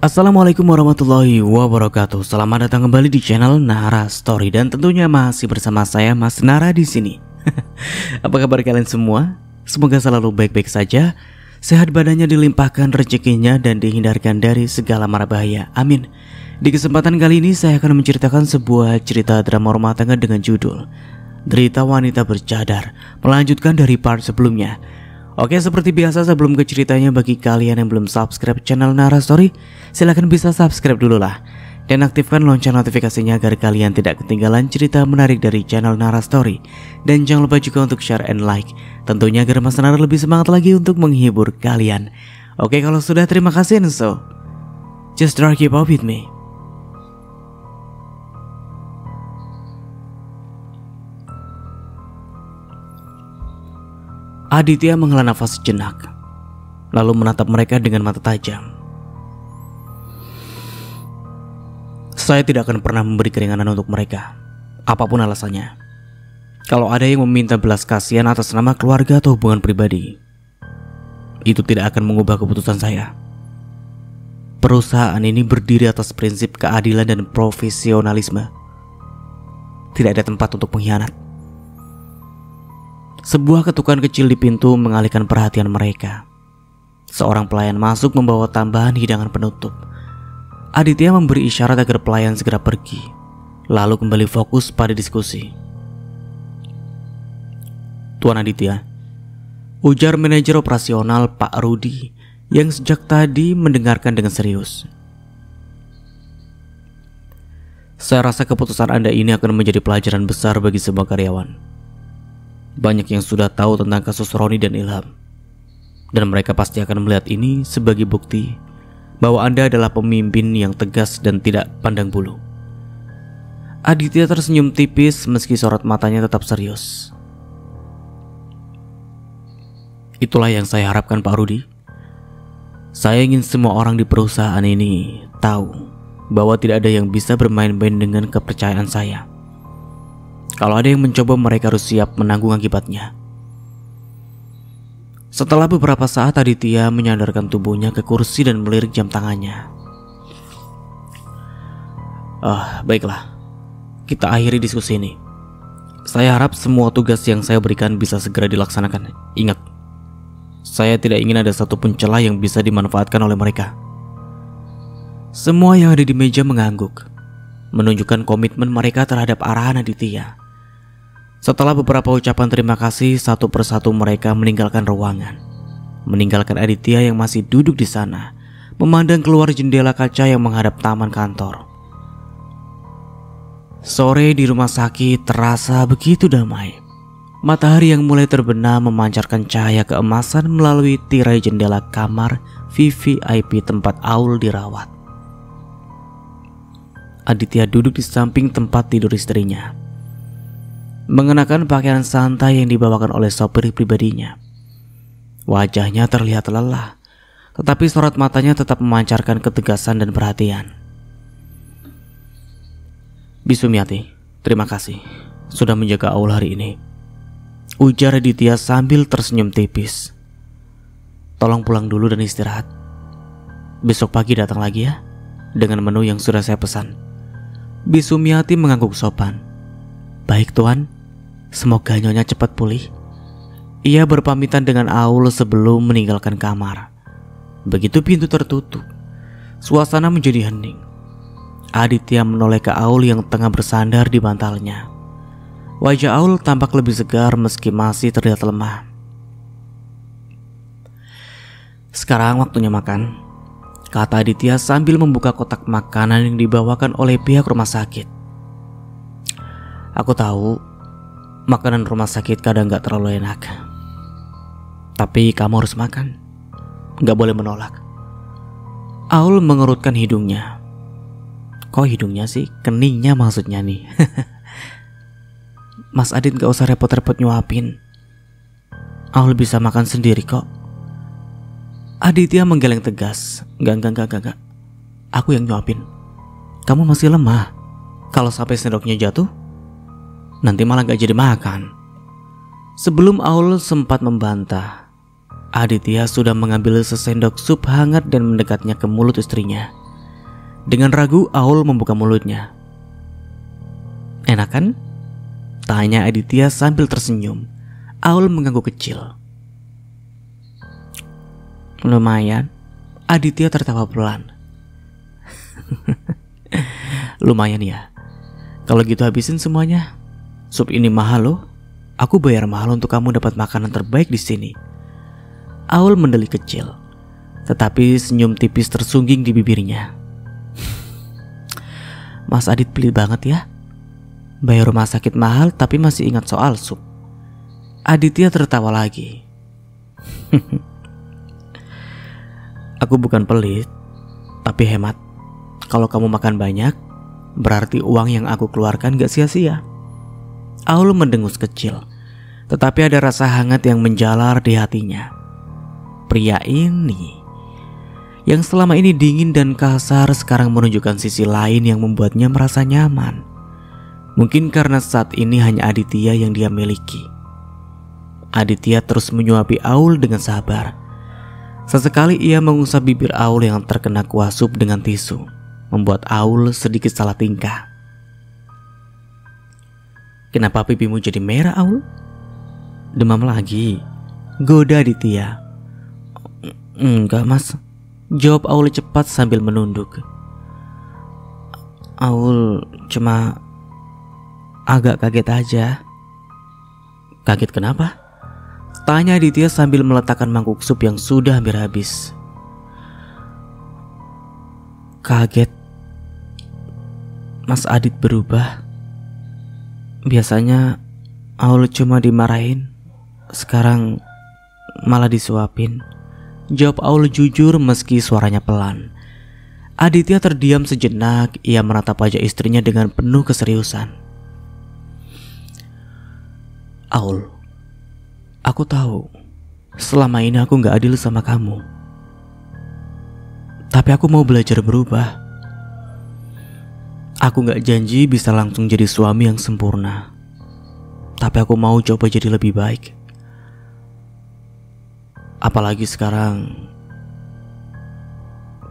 Assalamualaikum warahmatullahi wabarakatuh. Selamat datang kembali di channel Nara Story dan tentunya masih bersama saya Mas Nara di sini. Apa kabar kalian semua? Semoga selalu baik-baik saja, sehat badannya, dilimpahkan rezekinya dan dihindarkan dari segala mara bahaya. Amin. Di kesempatan kali ini saya akan menceritakan sebuah cerita drama rumah tangga dengan judul Derita Wanita Bercadar, melanjutkan dari part sebelumnya. Oke, seperti biasa sebelum ke ceritanya, bagi kalian yang belum subscribe channel Nara Story, silahkan bisa subscribe dulu lah dan aktifkan lonceng notifikasinya agar kalian tidak ketinggalan cerita menarik dari channel Nara Story. Dan jangan lupa juga untuk share and like, tentunya agar Mas Nara lebih semangat lagi untuk menghibur kalian. Oke, kalau sudah, terima kasih, and so just keep up with me. Aditya menghela nafas sejenak, lalu menatap mereka dengan mata tajam. Saya tidak akan pernah memberi keringanan untuk mereka, apapun alasannya. Kalau ada yang meminta belas kasihan atas nama keluarga atau hubungan pribadi, itu tidak akan mengubah keputusan saya. Perusahaan ini berdiri atas prinsip keadilan dan profesionalisme. Tidak ada tempat untuk pengkhianat. Sebuah ketukan kecil di pintu mengalihkan perhatian mereka. Seorang pelayan masuk membawa tambahan hidangan penutup. Aditya memberi isyarat agar pelayan segera pergi, lalu kembali fokus pada diskusi. Tuan Aditya, ujar manajer operasional Pak Rudi yang sejak tadi mendengarkan dengan serius. Saya rasa keputusan Anda ini akan menjadi pelajaran besar bagi semua karyawan. Banyak yang sudah tahu tentang kasus Roni dan Ilham, dan mereka pasti akan melihat ini sebagai bukti bahwa Anda adalah pemimpin yang tegas dan tidak pandang bulu. Aditya tersenyum tipis meski sorot matanya tetap serius. Itulah yang saya harapkan, Pak Rudi. Saya ingin semua orang di perusahaan ini tahu bahwa tidak ada yang bisa bermain-main dengan kepercayaan saya. Kalau ada yang mencoba, mereka harus siap menanggung akibatnya. Setelah beberapa saat, Aditya menyandarkan tubuhnya ke kursi dan melirik jam tangannya. Baiklah, kita akhiri diskusi ini. Saya harap semua tugas yang saya berikan bisa segera dilaksanakan. Ingat, saya tidak ingin ada satupun celah yang bisa dimanfaatkan oleh mereka. Semua yang ada di meja mengangguk, menunjukkan komitmen mereka terhadap arahan Aditya. Setelah beberapa ucapan terima kasih, satu persatu mereka meninggalkan ruangan, meninggalkan Aditya yang masih duduk di sana, memandang keluar jendela kaca yang menghadap taman kantor. Sore di rumah sakit terasa begitu damai. Matahari yang mulai terbenam memancarkan cahaya keemasan melalui tirai jendela kamar VVIP tempat Aul dirawat. Aditya duduk di samping tempat tidur istrinya, mengenakan pakaian santai yang dibawakan oleh sopir pribadinya. Wajahnya terlihat lelah, tetapi sorot matanya tetap memancarkan ketegasan dan perhatian. Bisumiati, terima kasih sudah menjaga Aul hari ini, ujar Aditya sambil tersenyum tipis. Tolong pulang dulu dan istirahat. Besok pagi datang lagi ya, dengan menu yang sudah saya pesan. Bisumiati mengangguk sopan. Baik tuan, semoga nyonya cepat pulih. Ia berpamitan dengan Aul sebelum meninggalkan kamar. Begitu pintu tertutup, suasana menjadi hening. Aditya menoleh ke Aul yang tengah bersandar di bantalnya. Wajah Aul tampak lebih segar meski masih terlihat lemah. Sekarang waktunya makan, kata Aditya sambil membuka kotak makanan yang dibawakan oleh pihak rumah sakit. Aku tahu makanan rumah sakit kadang gak terlalu enak, tapi kamu harus makan, gak boleh menolak. Aul mengerutkan hidungnya. Kok hidungnya sih? Keningnya maksudnya nih. Mas Adit gak usah repot-repot nyuapin, Aul bisa makan sendiri kok. Aditya menggeleng tegas. Gak, aku yang nyuapin. Kamu masih lemah. Kalau sampai sendoknya jatuh, nanti malah gak jadi makan. Sebelum Aul sempat membantah, Aditya sudah mengambil sesendok sup hangat dan mendekatnya ke mulut istrinya. Dengan ragu, Aul membuka mulutnya. "Enak kan?" tanya Aditya sambil tersenyum. Aul mengangguk kecil. "Lumayan." Aditya tertawa pelan. "Lumayan ya. Kalau gitu habisin semuanya. Sup ini mahal loh. Aku bayar mahal untuk kamu dapat makanan terbaik di sini." Aul mendelik kecil, tetapi senyum tipis tersungging di bibirnya. "Mas Adit pelit banget ya. Bayar rumah sakit mahal tapi masih ingat soal sup." Aditya tertawa lagi. "Aku bukan pelit, tapi hemat. Kalau kamu makan banyak, berarti uang yang aku keluarkan gak sia-sia." Aul mendengus kecil, tetapi ada rasa hangat yang menjalar di hatinya. Pria ini yang selama ini dingin dan kasar sekarang menunjukkan sisi lain yang membuatnya merasa nyaman. Mungkin karena saat ini hanya Aditya yang dia miliki. Aditya terus menyuapi Aul dengan sabar. Sesekali ia mengusap bibir Aul yang terkena kuah sup dengan tisu, membuat Aul sedikit salah tingkah. "Kenapa pipimu jadi merah, Aul? Demam lagi?" goda Aditya. "Enggak, Mas," jawab Aul cepat sambil menunduk. "Aul cuma agak kaget aja." "Kaget kenapa?" tanya Aditya sambil meletakkan mangkuk sup yang sudah hampir habis. "Kaget Mas Adit berubah. Biasanya Aul cuma dimarahin, sekarang malah disuapin," jawab Aul jujur meski suaranya pelan. Aditya terdiam sejenak. Ia menatap wajah istrinya dengan penuh keseriusan. "Aul, aku tahu selama ini aku gak adil sama kamu. Tapi aku mau belajar berubah. Aku gak janji bisa langsung jadi suami yang sempurna, tapi aku mau coba jadi lebih baik. Apalagi sekarang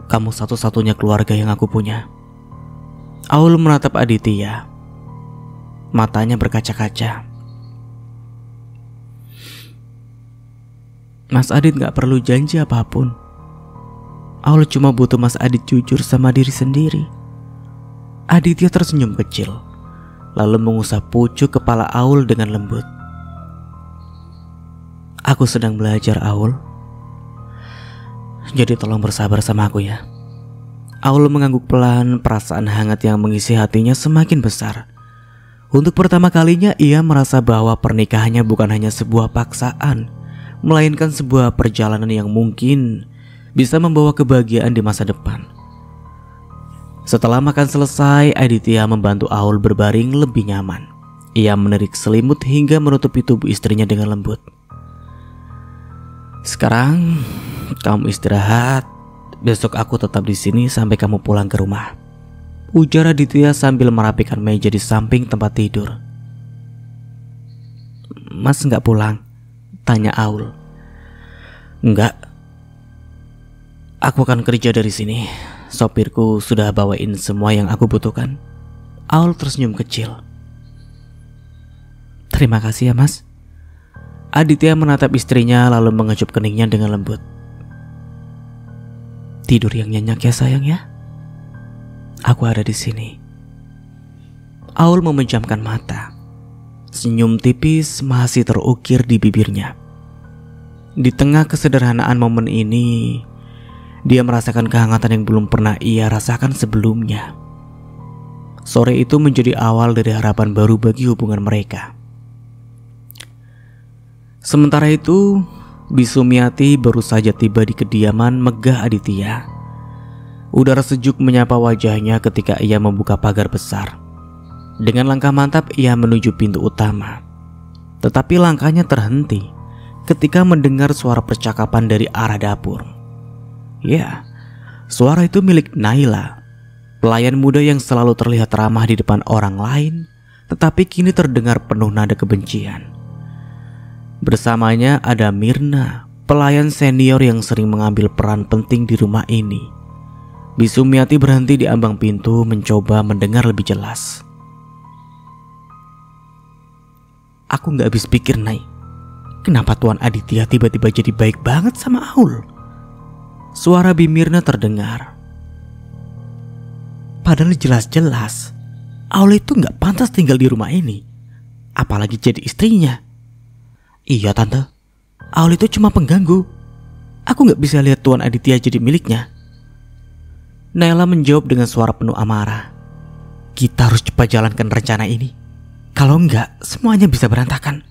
kamu satu-satunya keluarga yang aku punya." Aul menatap Aditya. Matanya berkaca-kaca. "Mas Adit gak perlu janji apapun. Aul cuma butuh Mas Adit jujur sama diri sendiri." Aditya tersenyum kecil, lalu mengusap pucuk kepala Aul dengan lembut. "Aku sedang belajar, Aul. Jadi tolong bersabar sama aku ya." Aul mengangguk pelan. Perasaan hangat yang mengisi hatinya semakin besar. Untuk pertama kalinya ia merasa bahwa pernikahannya bukan hanya sebuah paksaan, melainkan sebuah perjalanan yang mungkin bisa membawa kebahagiaan di masa depan. Setelah makan selesai, Aditya membantu Aul berbaring lebih nyaman. Ia menarik selimut hingga menutupi tubuh istrinya dengan lembut. "Sekarang kamu istirahat. Besok aku tetap di sini sampai kamu pulang ke rumah," ujar Aditya sambil merapikan meja di samping tempat tidur. "Mas nggak pulang?" tanya Aul. "Enggak. Aku akan kerja dari sini. Sopirku sudah bawain semua yang aku butuhkan." Aul tersenyum kecil. "Terima kasih ya, Mas." Aditya menatap istrinya lalu mengecup keningnya dengan lembut. "Tidur yang nyenyak ya sayang ya. Aku ada di sini." Aul memejamkan mata. Senyum tipis masih terukir di bibirnya. Di tengah kesederhanaan momen ini, dia merasakan kehangatan yang belum pernah ia rasakan sebelumnya. Sore itu menjadi awal dari harapan baru bagi hubungan mereka. Sementara itu, Bisumiati baru saja tiba di kediaman megah Aditya. Udara sejuk menyapa wajahnya ketika ia membuka pagar besar. Dengan langkah mantap ia menuju pintu utama. Tetapi langkahnya terhenti ketika mendengar suara percakapan dari arah dapur. Ya, suara itu milik Naila, pelayan muda yang selalu terlihat ramah di depan orang lain, tetapi kini terdengar penuh nada kebencian. Bersamanya ada Mirna, pelayan senior yang sering mengambil peran penting di rumah ini. Bisumiati berhenti di ambang pintu mencoba mendengar lebih jelas. Aku gak habis pikir, Nay. Kenapa Tuan Aditya tiba-tiba jadi baik banget sama Aul? Suara Bimirna terdengar. Padahal jelas-jelas Aul itu gak pantas tinggal di rumah ini, apalagi jadi istrinya. Iya tante, Aul itu cuma pengganggu. Aku gak bisa lihat Tuan Aditya jadi miliknya. Naila menjawab dengan suara penuh amarah. Kita harus cepat jalankan rencana ini. Kalau enggak, semuanya bisa berantakan.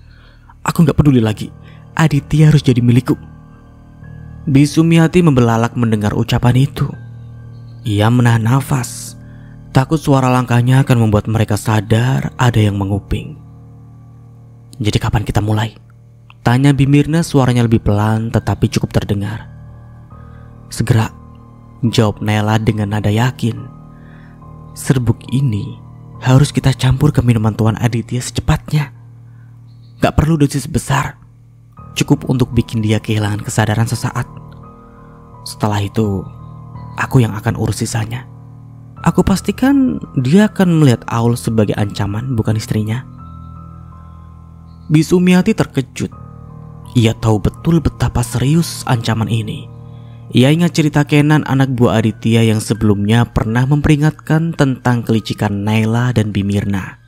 Aku gak peduli lagi, Aditya harus jadi milikku. Bisumiati membelalak mendengar ucapan itu. Ia menahan nafas, takut suara langkahnya akan membuat mereka sadar ada yang menguping. Jadi kapan kita mulai? Tanya Bimirna, suaranya lebih pelan tetapi cukup terdengar. Segera, jawab Naila dengan nada yakin. Serbuk ini harus kita campur ke minuman Tuan Aditya secepatnya. Gak perlu dosis besar, cukup untuk bikin dia kehilangan kesadaran sesaat. Setelah itu, aku yang akan urus sisanya. Aku pastikan dia akan melihat Aul sebagai ancaman, bukan istrinya. Bisumiati terkejut. Ia tahu betul betapa serius ancaman ini. Ia ingat cerita Kenan, anak buah Aditya, yang sebelumnya pernah memperingatkan tentang kelicikan Naila dan Bimirna.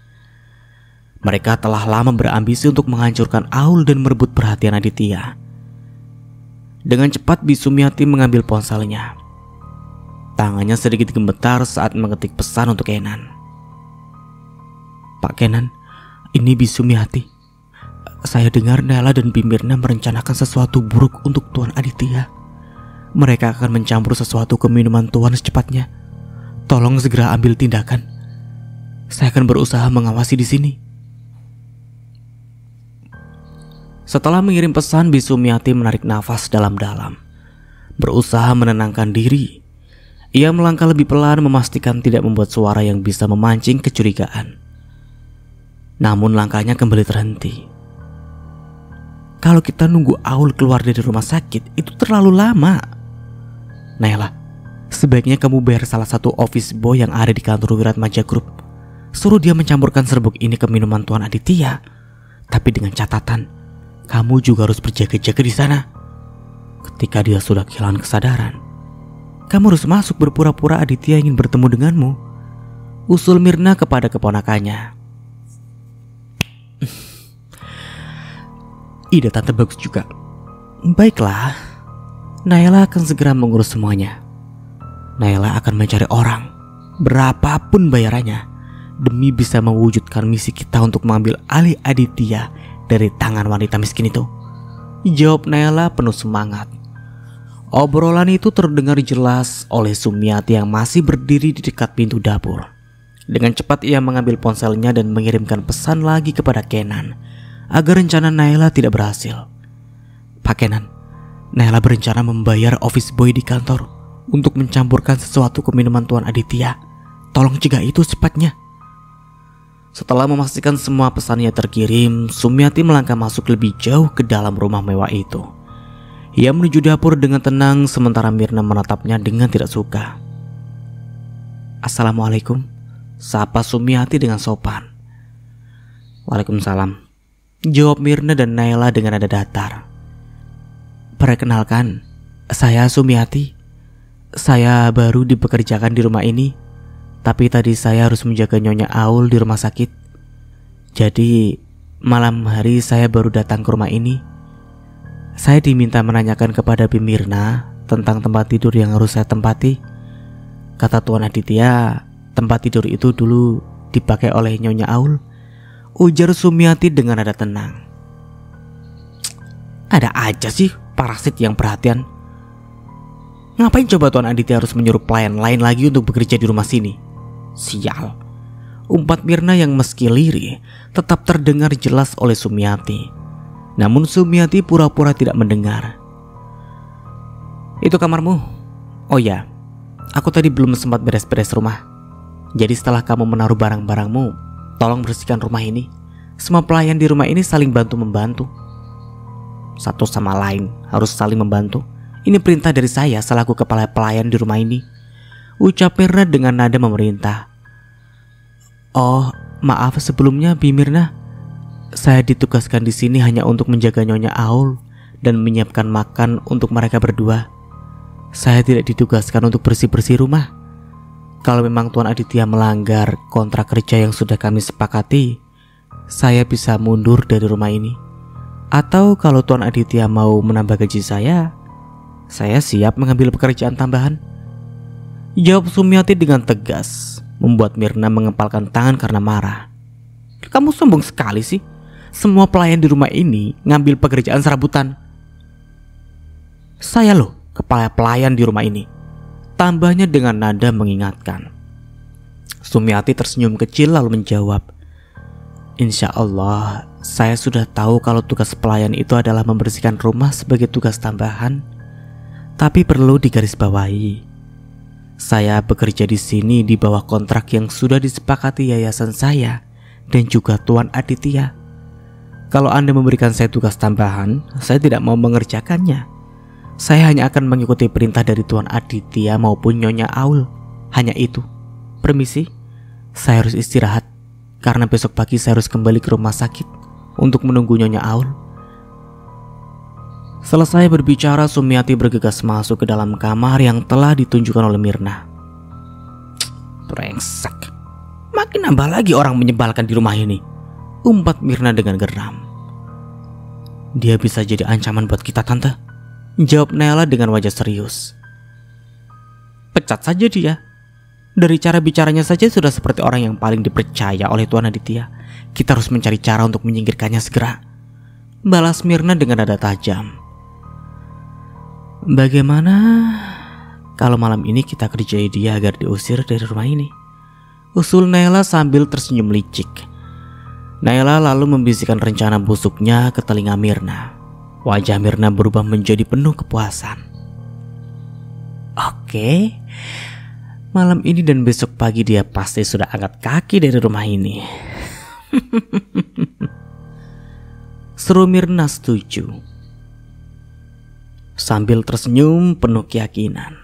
Mereka telah lama berambisi untuk menghancurkan Aul dan merebut perhatian Aditya. Dengan cepat Bisumiati mengambil ponselnya. Tangannya sedikit gemetar saat mengetik pesan untuk Kenan. Pak Kenan, ini Bisumiati. Saya dengar Naila dan Bimirna merencanakan sesuatu buruk untuk Tuan Aditya. Mereka akan mencampur sesuatu ke minuman Tuan secepatnya. Tolong segera ambil tindakan. Saya akan berusaha mengawasi di sini. Setelah mengirim pesan, Bisumiati menarik nafas dalam-dalam, berusaha menenangkan diri. Ia melangkah lebih pelan, memastikan tidak membuat suara yang bisa memancing kecurigaan. Namun langkahnya kembali terhenti. Kalau kita nunggu Aul keluar dari rumah sakit, itu terlalu lama. Naila, sebaiknya kamu bayar salah satu office boy yang ada di kantor Wiratmaja Group. Suruh dia mencampurkan serbuk ini ke minuman Tuan Aditya. Tapi dengan catatan, kamu juga harus berjaga-jaga di sana. Ketika dia sudah kehilangan kesadaran, kamu harus masuk berpura-pura Aditya ingin bertemu denganmu. Usul Mirna kepada keponakannya. Ide tante bagus juga. Baiklah, Naila akan segera mengurus semuanya. Naila akan mencari orang, berapapun bayarannya, demi bisa mewujudkan misi kita untuk mengambil alih Aditya dari tangan wanita miskin itu. Jawab Naila penuh semangat. Obrolan itu terdengar jelas oleh Sumiati yang masih berdiri di dekat pintu dapur. Dengan cepat ia mengambil ponselnya dan mengirimkan pesan lagi kepada Kenan agar rencana Naila tidak berhasil. Pak Kenan, Naila berencana membayar office boy di kantor untuk mencampurkan sesuatu ke minuman Tuan Aditya. Tolong cegah itu secepatnya. Setelah memastikan semua pesannya terkirim, Sumiati melangkah masuk lebih jauh ke dalam rumah mewah itu. Ia menuju dapur dengan tenang, sementara Mirna menatapnya dengan tidak suka. Assalamualaikum, sapa Sumiati dengan sopan. Waalaikumsalam, jawab Mirna dan Naila dengan nada datar. Perkenalkan, saya Sumiati. Saya baru dipekerjakan di rumah ini, tapi tadi saya harus menjaga Nyonya Aul di rumah sakit. Jadi malam hari saya baru datang ke rumah ini. Saya diminta menanyakan kepada Bimirna tentang tempat tidur yang harus saya tempati. Kata Tuan Aditya, tempat tidur itu dulu dipakai oleh Nyonya Aul, ujar Sumiati dengan nada tenang. Ada aja sih parasit yang perhatian. Ngapain coba Tuan Aditya harus menyuruh pelayan lain lagi untuk bekerja di rumah sini? Sial, umpat Mirna yang meski lirih tetap terdengar jelas oleh Sumiati. Namun Sumiati pura-pura tidak mendengar. Itu kamarmu? Oh ya, aku tadi belum sempat beres-beres rumah. Jadi setelah kamu menaruh barang-barangmu, tolong bersihkan rumah ini. Semua pelayan di rumah ini saling bantu-membantu. Satu sama lain harus saling membantu. Ini perintah dari saya selaku kepala pelayan di rumah ini. ucap Mirna dengan nada memerintah. "Oh, maaf sebelumnya Bi Mirna. Saya ditugaskan di sini hanya untuk menjaga Nyonya Aul dan menyiapkan makan untuk mereka berdua. Saya tidak ditugaskan untuk bersih-bersih rumah. Kalau memang Tuan Aditya melanggar kontrak kerja yang sudah kami sepakati, saya bisa mundur dari rumah ini. Atau kalau Tuan Aditya mau menambah gaji saya siap mengambil pekerjaan tambahan," jawab Sumiati dengan tegas, membuat Mirna mengepalkan tangan karena marah. "Kamu sombong sekali sih. Semua pelayan di rumah ini ngambil pekerjaan serabutan. Saya loh kepala pelayan di rumah ini," tambahnya dengan nada mengingatkan. Sumiati tersenyum kecil lalu menjawab, "Insya Allah, saya sudah tahu kalau tugas pelayan itu adalah membersihkan rumah sebagai tugas tambahan. Tapi perlu digarisbawahi, saya bekerja di sini di bawah kontrak yang sudah disepakati yayasan saya dan juga Tuan Aditya. Kalau Anda memberikan saya tugas tambahan, saya tidak mau mengerjakannya. Saya hanya akan mengikuti perintah dari Tuan Aditya maupun Nyonya Aul. Hanya itu. Permisi, saya harus istirahat karena besok pagi saya harus kembali ke rumah sakit untuk menunggu Nyonya Aul." Selesai berbicara, Sumiati bergegas masuk ke dalam kamar yang telah ditunjukkan oleh Mirna. "Brengsek, makin nambah lagi orang menyebalkan di rumah ini," umpat Mirna dengan geram. "Dia bisa jadi ancaman buat kita, Tante," jawab Nela dengan wajah serius. "Pecat saja dia. Dari cara bicaranya saja sudah seperti orang yang paling dipercaya oleh Tuan Aditya. Kita harus mencari cara untuk menyingkirkannya segera," balas Mirna dengan nada tajam. "Bagaimana kalau malam ini kita kerjai dia agar diusir dari rumah ini?" usul Nela sambil tersenyum licik. Nela lalu membisikkan rencana busuknya ke telinga Mirna. Wajah Mirna berubah menjadi penuh kepuasan. "Oke, malam ini dan besok pagi dia pasti sudah angkat kaki dari rumah ini." Seru Mirna setuju sambil tersenyum penuh keyakinan.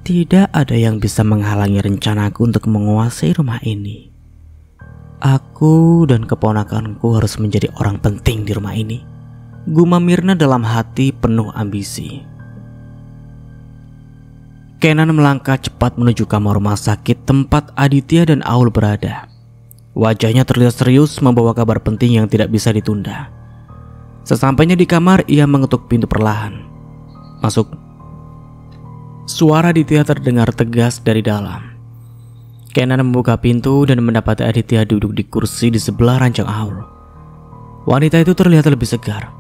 "Tidak ada yang bisa menghalangi rencanaku untuk menguasai rumah ini. Aku dan keponakanku harus menjadi orang penting di rumah ini," gumam Mirna dalam hati penuh ambisi. Kenan melangkah cepat menuju kamar rumah sakit tempat Aditya dan Aul berada. Wajahnya terlihat serius membawa kabar penting yang tidak bisa ditunda. Sesampainya di kamar, ia mengetuk pintu perlahan. "Masuk." Suara Aditya terdengar tegas dari dalam. Kenan membuka pintu dan mendapati Aditya duduk di kursi di sebelah ranjang Aul. Wanita itu terlihat lebih segar,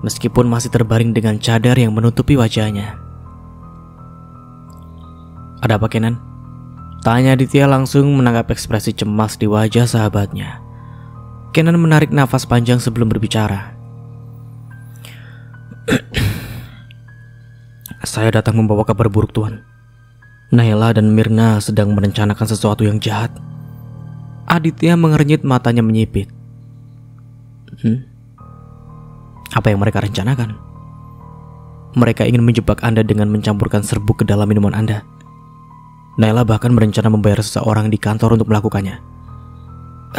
meskipun masih terbaring dengan cadar yang menutupi wajahnya. "Ada apa, Kenan?" tanya Aditya langsung menangkap ekspresi cemas di wajah sahabatnya. Kenan menarik nafas panjang sebelum berbicara. "Saya datang membawa kabar buruk, Tuan. Naila dan Mirna sedang merencanakan sesuatu yang jahat." Aditya mengernyit, matanya menyipit. Apa yang mereka rencanakan?" "Mereka ingin menjebak Anda dengan mencampurkan serbuk ke dalam minuman Anda. Naila bahkan berencana membayar seseorang di kantor untuk melakukannya.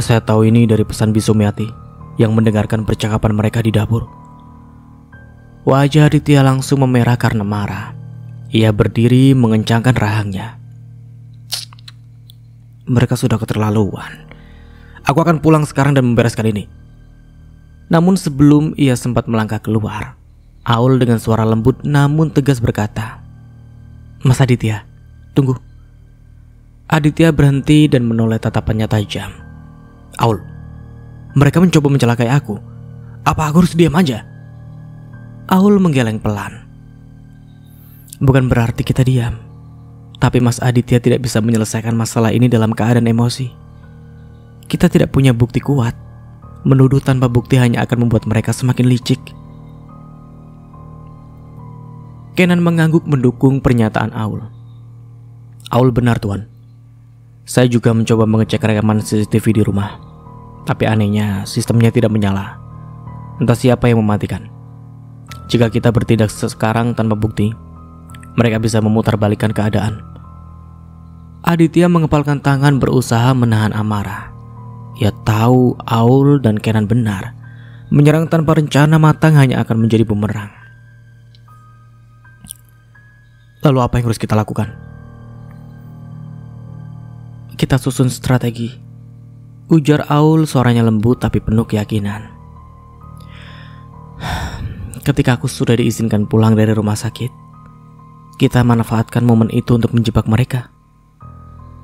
Saya tahu ini dari pesan Bisumiati yang mendengarkan percakapan mereka di dapur." Wajah Aditya langsung memerah karena marah. Ia berdiri mengencangkan rahangnya. "Mereka sudah keterlaluan. Aku akan pulang sekarang dan membereskan ini." Namun sebelum ia sempat melangkah keluar, Aul dengan suara lembut namun tegas berkata, "Mas Aditya, tunggu." Aditya berhenti dan menoleh tatapannya tajam. "Aul, mereka mencoba mencelakai aku. Apa aku harus diam aja?" Aul menggeleng pelan. "Bukan berarti kita diam. Tapi Mas Aditya tidak bisa menyelesaikan masalah ini dalam keadaan emosi. Kita tidak punya bukti kuat. Menuduh tanpa bukti hanya akan membuat mereka semakin licik." Kenan mengangguk mendukung pernyataan Aul. "Aul benar, Tuan. Saya juga mencoba mengecek rekaman CCTV di rumah. Tapi anehnya sistemnya tidak menyala. Entah siapa yang mematikan. Jika kita bertindak sekarang tanpa bukti, mereka bisa memutarbalikkan keadaan. Aditya mengepalkan tangan berusaha menahan amarah. Ia tahu Aul dan Kenan benar. Menyerang tanpa rencana matang hanya akan menjadi bumerang. Lalu apa yang harus kita lakukan? Kita susun strategi, ujar Aul, suaranya lembut tapi penuh keyakinan. Ketika aku sudah diizinkan pulang dari rumah sakit, kita manfaatkan momen itu untuk menjebak mereka.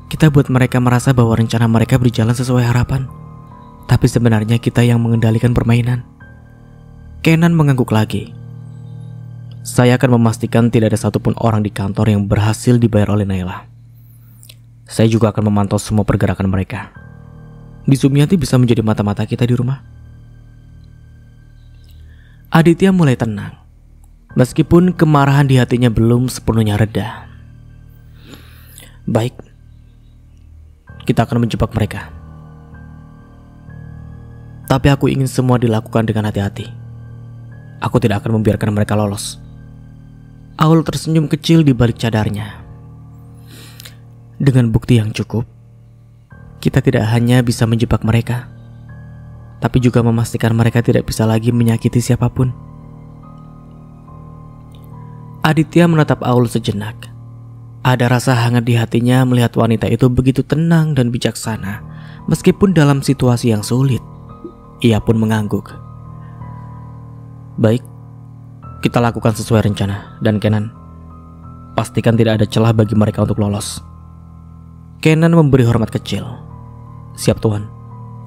Kita buat mereka merasa bahwa rencana mereka berjalan sesuai harapan, tapi sebenarnya kita yang mengendalikan permainan. Kenan mengangguk lagi. Saya akan memastikan tidak ada satupun orang di kantor yang berhasil dibayar oleh Naila. Saya juga akan memantau semua pergerakan mereka. Di Sumiati bisa menjadi mata-mata kita di rumah. Aditya mulai tenang, meskipun kemarahan di hatinya belum sepenuhnya reda. Baik, kita akan menjebak mereka. Tapi aku ingin semua dilakukan dengan hati-hati. Aku tidak akan membiarkan mereka lolos. Aul tersenyum kecil di balik cadarnya. Dengan bukti yang cukup, kita tidak hanya bisa menjebak mereka, tapi juga memastikan mereka tidak bisa lagi menyakiti siapapun. Aditya menatap Aul sejenak. Ada rasa hangat di hatinya melihat wanita itu begitu tenang dan bijaksana, meskipun dalam situasi yang sulit. Ia pun mengangguk. Baik, kita lakukan sesuai rencana. Dan Kenan, pastikan tidak ada celah bagi mereka untuk lolos. Kenan memberi hormat kecil. Siap Tuhan,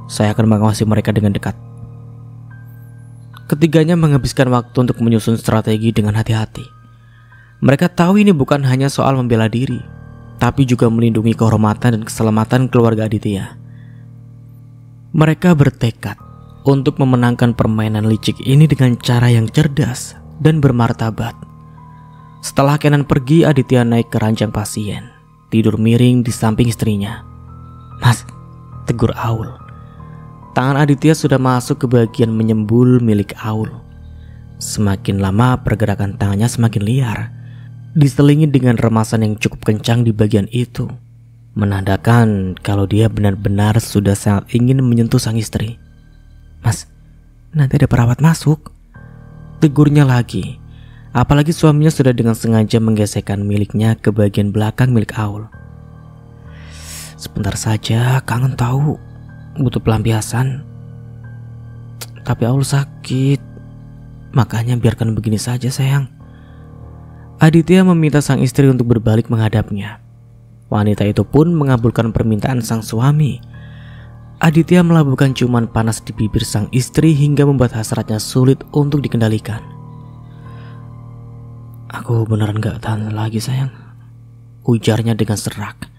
saya akan mengawasi mereka dengan dekat. Ketiganya menghabiskan waktu untuk menyusun strategi dengan hati-hati. Mereka tahu ini bukan hanya soal membela diri, tapi juga melindungi kehormatan dan keselamatan keluarga Aditya. Mereka bertekad untuk memenangkan permainan licik ini dengan cara yang cerdas dan bermartabat. Setelah Kenan pergi, Aditya naik ke ranjang pasien, tidur miring di samping istrinya. Mas, tegur Aul. Tangan Aditya sudah masuk ke bagian menyembul milik Aul. Semakin lama pergerakan tangannya semakin liar, diselingi dengan remasan yang cukup kencang di bagian itu, menandakan kalau dia benar-benar sudah sangat ingin menyentuh sang istri. Mas, nanti ada perawat masuk, tegurnya lagi. Apalagi suaminya sudah dengan sengaja menggesekkan miliknya ke bagian belakang milik Aul. Sebentar saja, kangen tahu, butuh pelampiasan. Tapi Aul sakit, makanya biarkan begini saja sayang. Aditya meminta sang istri untuk berbalik menghadapnya. Wanita itu pun mengabulkan permintaan sang suami. Aditya melabuhkan ciuman panas di bibir sang istri hingga membuat hasratnya sulit untuk dikendalikan. Aku beneran gak tahan lagi sayang, ujarnya dengan serak.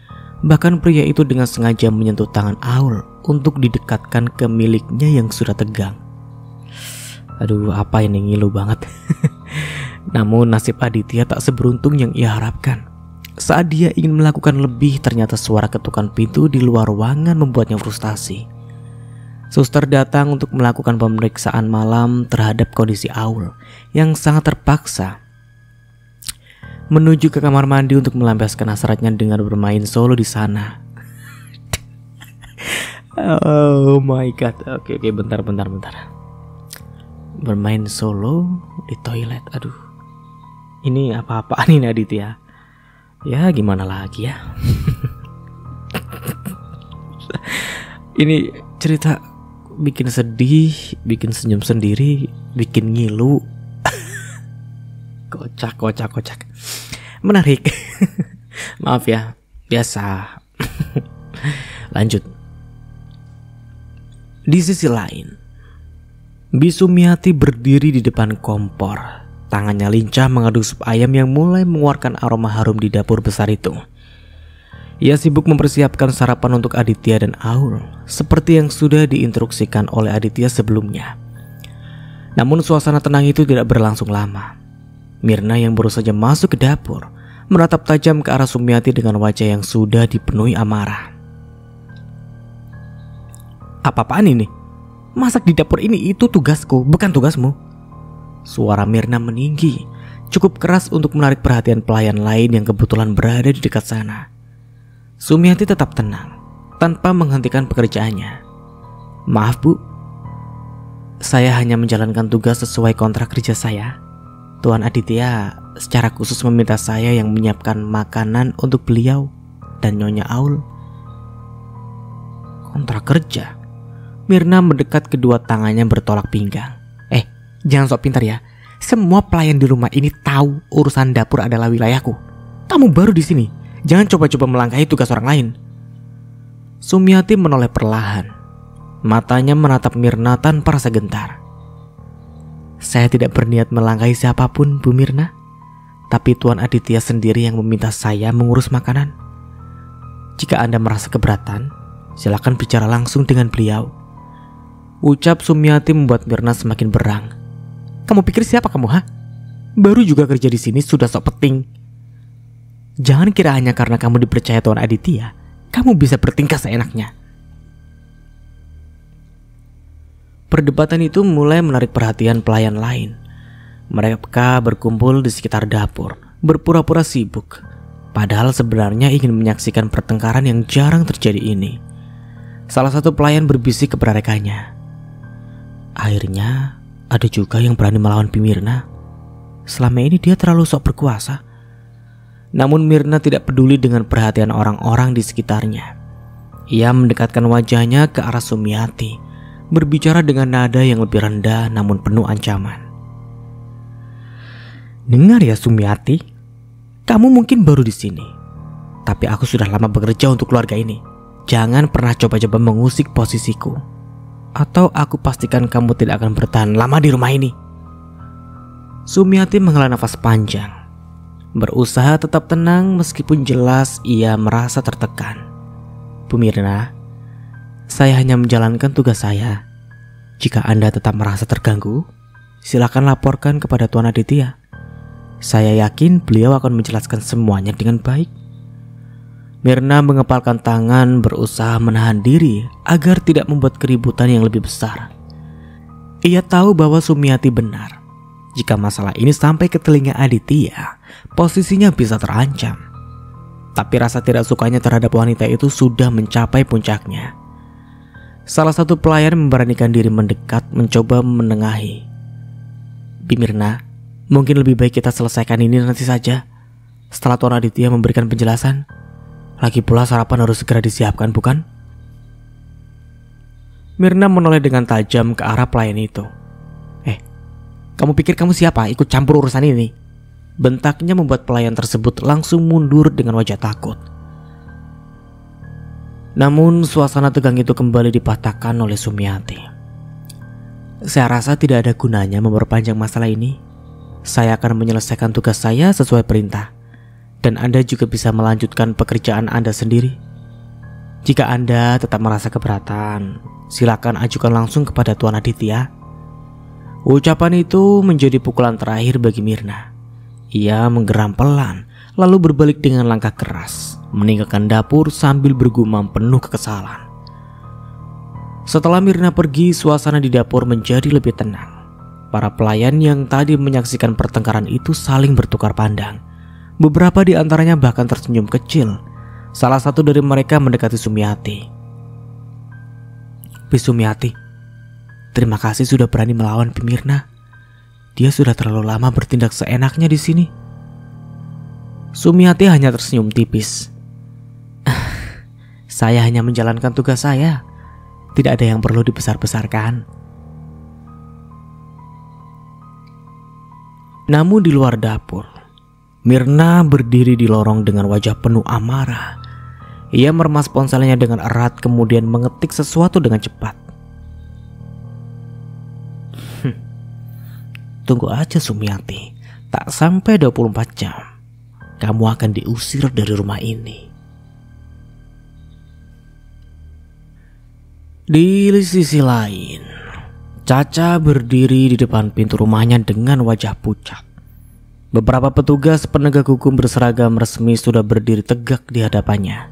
Bahkan pria itu dengan sengaja menyentuh tangan Aul untuk didekatkan ke miliknya yang sudah tegang. Aduh, apa ini ngilu banget. Namun nasib Aditya tak seberuntung yang ia harapkan. Saat dia ingin melakukan lebih, ternyata suara ketukan pintu di luar ruangan membuatnya frustasi. Suster datang untuk melakukan pemeriksaan malam terhadap kondisi Aul yang sangat terpaksa menuju ke kamar mandi untuk melampiaskan hasratnya dengan bermain solo di sana. Oh my god. Oke, bentar. Bermain solo di toilet. Aduh, ini apa-apaan ini Aditya? Ya gimana lagi ya. Ini cerita bikin sedih, bikin senyum sendiri, bikin ngilu. Kocak. Menarik. Maaf ya, biasa. Lanjut. Di sisi lain, Bisumiati berdiri di depan kompor. Tangannya lincah mengaduk sup ayam yang mulai mengeluarkan aroma harum di dapur besar itu. Ia sibuk mempersiapkan sarapan untuk Aditya dan Aul, seperti yang sudah diinstruksikan oleh Aditya sebelumnya. Namun suasana tenang itu tidak berlangsung lama. Mirna yang baru saja masuk ke dapur menatap tajam ke arah Sumiati dengan wajah yang sudah dipenuhi amarah. Apa-apaan ini? Masak di dapur ini itu tugasku, bukan tugasmu. Suara Mirna meninggi. cukup keras untuk menarik perhatian pelayan lain yang kebetulan berada di dekat sana. Sumiati tetap tenang, tanpa menghentikan pekerjaannya. "Maaf Bu, saya hanya menjalankan tugas sesuai kontrak kerja saya. Tuan Aditya secara khusus meminta saya yang menyiapkan makanan untuk beliau dan Nyonya Aul." "Kontrak kerja?" Mirna mendekat kedua tangannya bertolak pinggang. Jangan sok pintar ya. Semua pelayan di rumah ini tahu urusan dapur adalah wilayahku. Kamu baru di sini. Jangan coba-coba melangkahi tugas orang lain. Sumiati menoleh perlahan. Matanya menatap Mirna tanpa rasa gentar. "Saya tidak berniat melangkahi siapapun, Bu Mirna. Tapi Tuan Aditya sendiri yang meminta saya mengurus makanan. Jika Anda merasa keberatan, silakan bicara langsung dengan beliau." Ucap Sumiati membuat Mirna semakin berang. "Kamu pikir siapa kamu, ha? Baru juga kerja di sini sudah sok peting. Jangan kira hanya karena kamu dipercaya Tuan Aditya, kamu bisa bertingkah seenaknya." Perdebatan itu mulai menarik perhatian pelayan lain. Mereka berkumpul di sekitar dapur, berpura-pura sibuk, padahal sebenarnya ingin menyaksikan pertengkaran yang jarang terjadi ini. Salah satu pelayan berbisik kepada rekannya, "Akhirnya ada juga yang berani melawan Mirna. Selama ini dia terlalu sok berkuasa." Namun Mirna tidak peduli dengan perhatian orang-orang di sekitarnya. Ia mendekatkan wajahnya ke arah Sumiati, berbicara dengan nada yang lebih rendah namun penuh ancaman. "Dengar ya Sumiati, kamu mungkin baru di sini, tapi aku sudah lama bekerja untuk keluarga ini. Jangan pernah coba-coba mengusik posisiku, atau aku pastikan kamu tidak akan bertahan lama di rumah ini." Sumiati menghela nafas panjang, berusaha tetap tenang meskipun jelas ia merasa tertekan. "Bu Mirna, saya hanya menjalankan tugas saya. Jika Anda tetap merasa terganggu, silakan laporkan kepada Tuan Aditya. Saya yakin beliau akan menjelaskan semuanya dengan baik." Mirna mengepalkan tangan, berusaha menahan diri agar tidak membuat keributan yang lebih besar. Ia tahu bahwa Sumiati benar. Jika masalah ini sampai ke telinga Aditya, posisinya bisa terancam. Tapi rasa tidak sukanya terhadap wanita itu sudah mencapai puncaknya. Salah satu pelayan memberanikan diri mendekat, mencoba menengahi. "Bi Mirna, mungkin lebih baik kita selesaikan ini nanti saja, setelah Tuan Aditya memberikan penjelasan. Lagi pula sarapan harus segera disiapkan, bukan?" Mirna menoleh dengan tajam ke arah pelayan itu. Kamu pikir kamu siapa ikut campur urusan ini?" Bentaknya membuat pelayan tersebut langsung mundur dengan wajah takut. Namun suasana tegang itu kembali dipatahkan oleh Sumiati. "Saya rasa tidak ada gunanya memperpanjang masalah ini. Saya akan menyelesaikan tugas saya sesuai perintah. Dan Anda juga bisa melanjutkan pekerjaan Anda sendiri. Jika Anda tetap merasa keberatan, silakan ajukan langsung kepada Tuan Aditya." Ucapan itu menjadi pukulan terakhir bagi Mirna. Ia menggeram pelan, lalu berbalik dengan langkah keras, meninggalkan dapur sambil bergumam penuh kekesalan. Setelah Mirna pergi, suasana di dapur menjadi lebih tenang. Para pelayan yang tadi menyaksikan pertengkaran itu saling bertukar pandang. Beberapa di antaranya bahkan tersenyum kecil. Salah satu dari mereka mendekati Sumiati. "Bi Sumiati, terima kasih sudah berani melawan Mirna. Dia sudah terlalu lama bertindak seenaknya di sini." Sumiati hanya tersenyum tipis. "Saya hanya menjalankan tugas saya. Tidak ada yang perlu dibesar-besarkan." Namun di luar dapur, Mirna berdiri di lorong dengan wajah penuh amarah. Ia meremas ponselnya dengan erat kemudian mengetik sesuatu dengan cepat. "Tunggu aja Sumiati, tak sampai 24 jam kamu akan diusir dari rumah ini." Di sisi lain, Caca berdiri di depan pintu rumahnya dengan wajah pucat. Beberapa petugas penegak hukum berseragam resmi sudah berdiri tegak di hadapannya,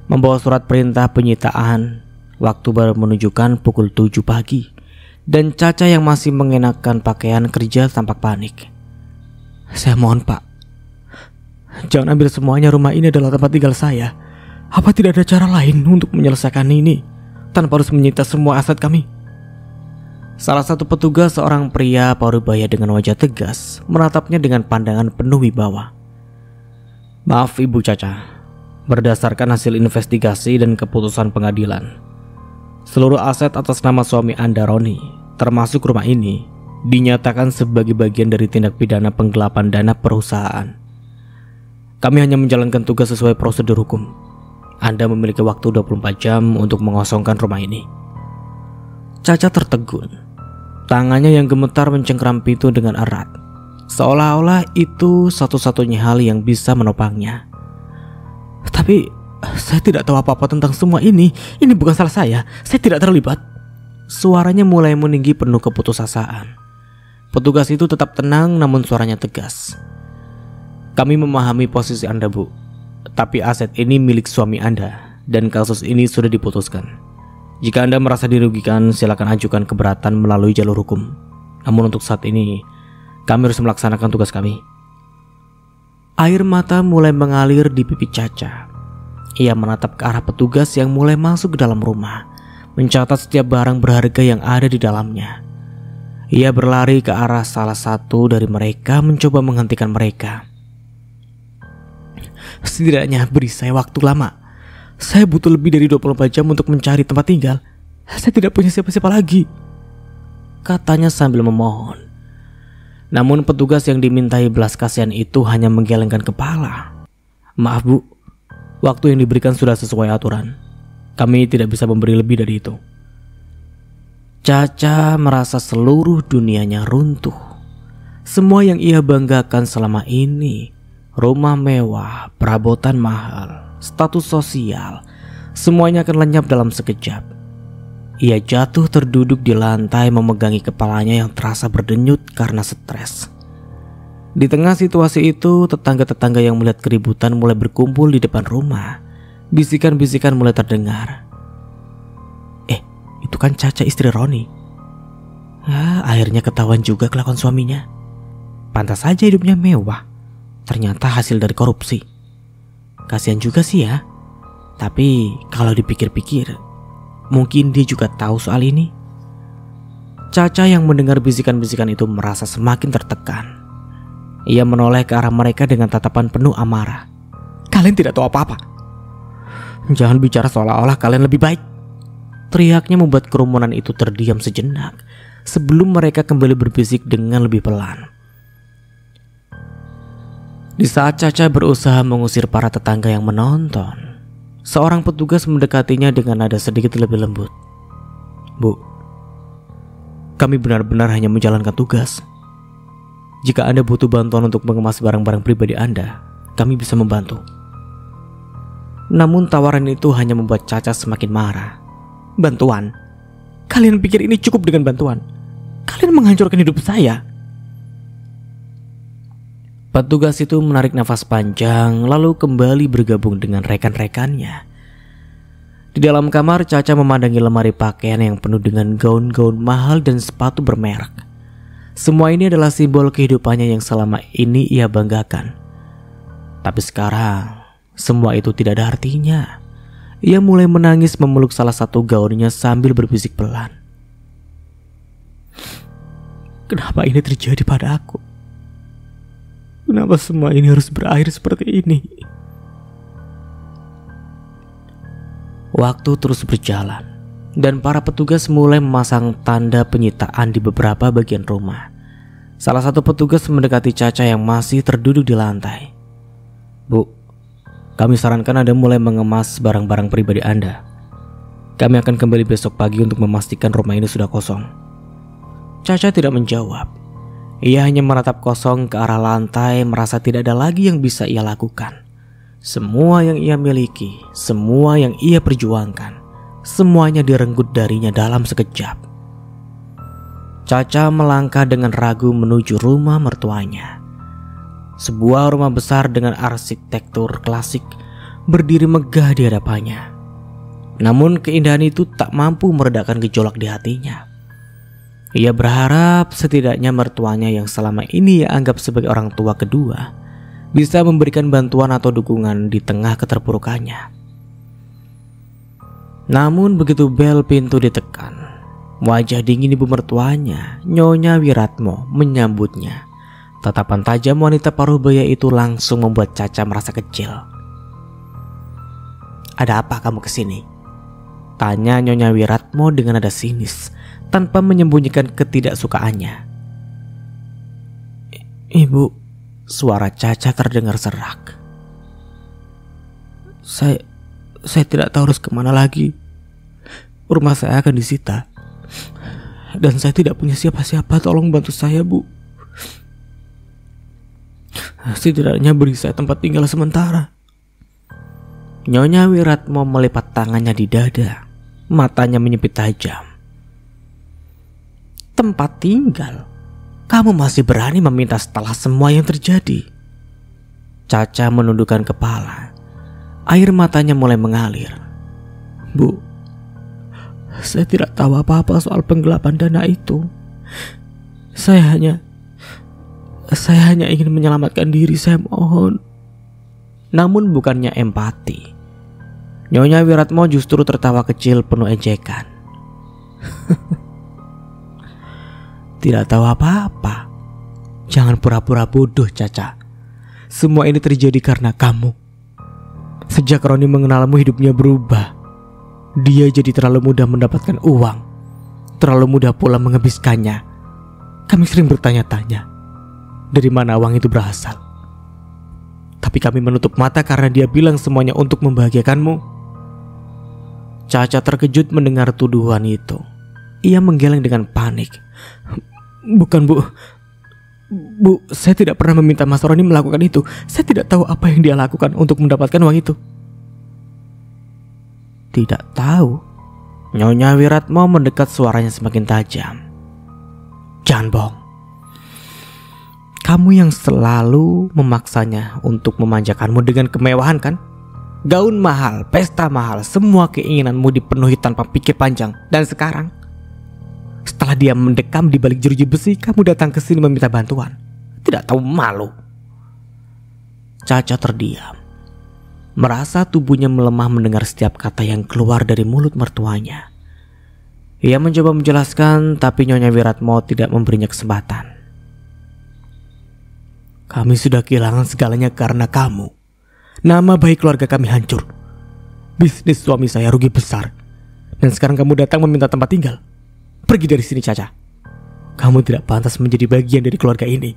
membawa surat perintah penyitaan. Waktu baru menunjukkan pukul 7 pagi, dan Caca yang masih mengenakan pakaian kerja tampak panik. Saya mohon Pak, jangan ambil semuanya, rumah ini adalah tempat tinggal saya. Apa tidak ada cara lain untuk menyelesaikan ini tanpa harus menyita semua aset kami? Salah satu petugas, seorang pria parubaya dengan wajah tegas, menatapnya dengan pandangan penuh wibawa. Maaf Ibu Caca, berdasarkan hasil investigasi dan keputusan pengadilan, seluruh aset atas nama suami Anda Roni, termasuk rumah ini, dinyatakan sebagai bagian dari tindak pidana penggelapan dana perusahaan. Kami hanya menjalankan tugas sesuai prosedur hukum. Anda memiliki waktu 24 jam untuk mengosongkan rumah ini. Caca tertegun. Tangannya yang gemetar mencengkram pintu dengan erat, seolah-olah itu satu-satunya hal yang bisa menopangnya. Tapi saya tidak tahu apa-apa tentang semua ini. Ini bukan salah saya tidak terlibat. Suaranya mulai meninggi penuh keputusasaan. Petugas itu tetap tenang namun suaranya tegas. Kami memahami posisi Anda Bu, tapi aset ini milik suami Anda dan kasus ini sudah diputuskan. Jika Anda merasa dirugikan, silakan ajukan keberatan melalui jalur hukum. Namun untuk saat ini, kami harus melaksanakan tugas kami. Air mata mulai mengalir di pipi Caca. Ia menatap ke arah petugas yang mulai masuk ke dalam rumah, mencatat setiap barang berharga yang ada di dalamnya. Ia berlari ke arah salah satu dari mereka, mencoba menghentikan mereka. Setidaknya beri saya waktu lama. Saya butuh lebih dari 24 jam untuk mencari tempat tinggal. Saya tidak punya siapa-siapa lagi, katanya sambil memohon. Namun petugas yang dimintai belas kasihan itu hanya menggelengkan kepala. Maaf Bu, waktu yang diberikan sudah sesuai aturan. Kami tidak bisa memberi lebih dari itu. Caca merasa seluruh dunianya runtuh. Semua yang ia banggakan selama ini, rumah mewah, perabotan mahal, status sosial, semuanya akan lenyap dalam sekejap. Ia jatuh terduduk di lantai, memegangi kepalanya yang terasa berdenyut karena stres. Di tengah situasi itu, tetangga-tetangga yang melihat keributan mulai berkumpul di depan rumah. Bisikan-bisikan mulai terdengar. Itu kan Caca, istri Roni. Akhirnya ketahuan juga kelakuan suaminya. Pantas saja hidupnya mewah, ternyata hasil dari korupsi. Kasihan juga sih ya. Tapi kalau dipikir-pikir, mungkin dia juga tahu soal ini. Caca yang mendengar bisikan-bisikan itu merasa semakin tertekan. Ia menoleh ke arah mereka dengan tatapan penuh amarah. Kalian tidak tahu apa-apa. Jangan bicara seolah-olah kalian lebih baik. Teriaknya membuat kerumunan itu terdiam sejenak sebelum mereka kembali berbisik dengan lebih pelan. Di saat Caca berusaha mengusir para tetangga yang menonton, seorang petugas mendekatinya dengan nada sedikit lebih lembut. Bu, kami benar-benar hanya menjalankan tugas. Jika Anda butuh bantuan untuk mengemas barang-barang pribadi Anda, kami bisa membantu. Namun tawaran itu hanya membuat Caca semakin marah. Bantuan? Kalian pikir ini cukup dengan bantuan? Kalian menghancurkan hidup saya. Petugas itu menarik nafas panjang lalu kembali bergabung dengan rekan-rekannya. Di dalam kamar, Caca memandangi lemari pakaian yang penuh dengan gaun-gaun mahal dan sepatu bermerek. Semua ini adalah simbol kehidupannya yang selama ini ia banggakan. Tapi sekarang, semua itu tidak ada artinya. Ia mulai menangis memeluk salah satu gaunnya sambil berbisik pelan. Kenapa ini terjadi pada aku? Kenapa semua ini harus berakhir seperti ini? Waktu terus berjalan dan para petugas mulai memasang tanda penyitaan di beberapa bagian rumah. Salah satu petugas mendekati Caca yang masih terduduk di lantai. Bu, kami sarankan Anda mulai mengemas barang-barang pribadi Anda. Kami akan kembali besok pagi untuk memastikan rumah ini sudah kosong. Caca tidak menjawab. Ia hanya menatap kosong ke arah lantai, merasa tidak ada lagi yang bisa ia lakukan. Semua yang ia miliki, semua yang ia perjuangkan, semuanya direnggut darinya dalam sekejap. Caca melangkah dengan ragu menuju rumah mertuanya. Sebuah rumah besar dengan arsitektur klasik berdiri megah di hadapannya. Namun keindahan itu tak mampu meredakan gejolak di hatinya. Ia berharap setidaknya mertuanya yang selama ini ia anggap sebagai orang tua kedua bisa memberikan bantuan atau dukungan di tengah keterpurukannya. Namun begitu bel pintu ditekan, wajah dingin ibu mertuanya, Nyonya Wiratmo, menyambutnya. Tatapan tajam wanita paruh baya itu langsung membuat Caca merasa kecil. "Ada apa kamu kesini?" tanya Nyonya Wiratmo dengan nada sinis, tanpa menyembunyikan ketidaksukaannya. "Ibu," suara Caca terdengar serak. Saya tidak tahu harus kemana lagi. Rumah saya akan disita. Dan saya tidak punya siapa-siapa, tolong bantu saya, Bu. Setidaknya beri saya tempat tinggal sementara." Nyonya Wiratmo melipat tangannya di dada, matanya menyipit tajam. "Tempat tinggal? Kamu masih berani meminta setelah semua yang terjadi?" Caca menundukkan kepala. Air matanya mulai mengalir. "Bu, saya tidak tahu apa-apa soal penggelapan dana itu. Saya hanya ingin menyelamatkan diri, saya mohon." Namun bukannya empati, Nyonya Wiratmo justru tertawa kecil penuh ejekan. "Tidak tahu apa-apa. Jangan pura-pura bodoh, Caca. Semua ini terjadi karena kamu. Sejak Roni mengenalmu, hidupnya berubah. Dia jadi terlalu mudah mendapatkan uang, terlalu mudah pula menghabiskannya. Kami sering bertanya-tanya, dari mana uang itu berasal. Tapi kami menutup mata karena dia bilang semuanya untuk membahagiakanmu." Caca terkejut mendengar tuduhan itu. Ia menggeleng dengan panik. "Bukan, Bu. Bu, saya tidak pernah meminta Mas Roni melakukan itu. Saya tidak tahu apa yang dia lakukan untuk mendapatkan uang itu." "Tidak tahu?" Nyonya Wiratmo mendekat, suaranya semakin tajam. "Jangan bohong. Kamu yang selalu memaksanya untuk memanjakanmu dengan kemewahan, kan? Gaun mahal, pesta mahal, semua keinginanmu dipenuhi tanpa pikir panjang. Dan sekarang, setelah dia mendekam di balik jeruji besi, kamu datang ke sini meminta bantuan. Tidak tahu malu." Caca terdiam, merasa tubuhnya melemah mendengar setiap kata yang keluar dari mulut mertuanya. Ia mencoba menjelaskan, tapi Nyonya Wiratmo tidak memberinya kesempatan. "Kami sudah kehilangan segalanya karena kamu. Nama baik keluarga kami hancur. Bisnis suami saya rugi besar. Dan sekarang kamu datang meminta tempat tinggal. Pergi dari sini, Caca. Kamu tidak pantas menjadi bagian dari keluarga ini."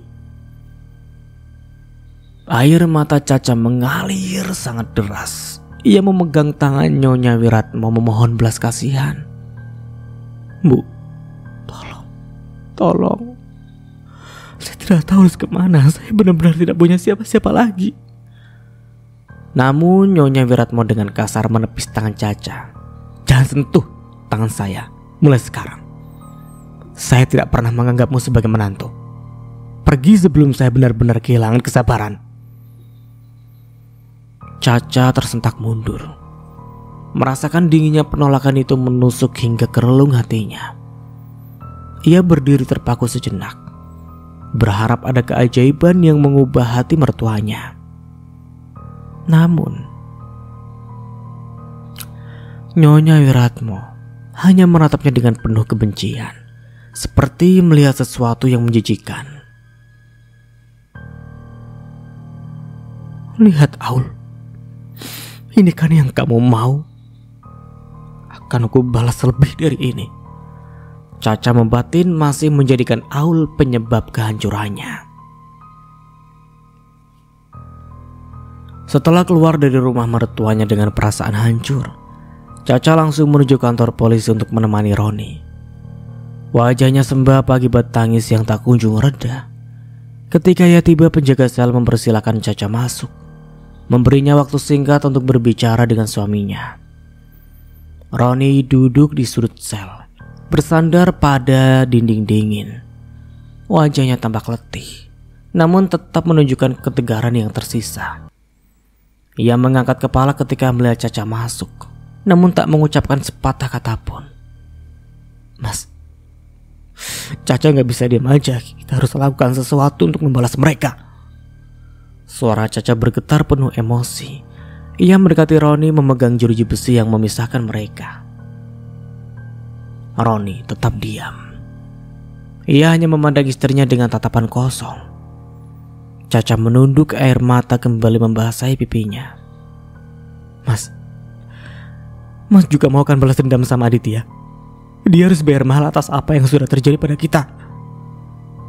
Air mata Caca mengalir sangat deras. Ia memegang tangan Nyonya Wiratmo memohon belas kasihan. "Bu, tolong. Saya tidak tahu harus kemana. Saya benar-benar tidak punya siapa-siapa lagi." Namun Nyonya Wiratmo dengan kasar menepis tangan Caca. "Jangan sentuh tangan saya mulai sekarang. Saya tidak pernah menganggapmu sebagai menantu. Pergi sebelum saya benar-benar kehilangan kesabaran." Caca tersentak mundur. Merasakan dinginnya penolakan itu menusuk hingga ke relung hatinya. Ia berdiri terpaku sejenak, berharap ada keajaiban yang mengubah hati mertuanya. Namun Nyonya Wiratmo hanya menatapnya dengan penuh kebencian, seperti melihat sesuatu yang menjijikan. "Lihat, Aul, ini kan yang kamu mau. Akan aku balas lebih dari ini." Caca membatin masih menjadikan Aul penyebab kehancurannya. Setelah keluar dari rumah mertuanya dengan perasaan hancur, Caca langsung menuju kantor polisi untuk menemani Roni. Wajahnya sembab akibat tangis yang tak kunjung reda. Ketika ia tiba, penjaga sel mempersilahkan Caca masuk, memberinya waktu singkat untuk berbicara dengan suaminya. Roni duduk di sudut sel, bersandar pada dinding dingin. Wajahnya tampak letih, namun tetap menunjukkan ketegaran yang tersisa. Ia mengangkat kepala ketika melihat Caca masuk, namun tak mengucapkan sepatah kata pun. "Mas, Caca nggak bisa diam aja. Kita harus lakukan sesuatu untuk membalas mereka. Suara Caca bergetar penuh emosi. Ia mendekati Roni memegang jeruji besi yang memisahkan mereka. Roni tetap diam. Ia hanya memandang istrinya dengan tatapan kosong. Caca menunduk, air mata kembali membasahi pipinya. Mas juga mau akan balas dendam sama Aditya. Dia harus bayar mahal atas apa yang sudah terjadi pada kita.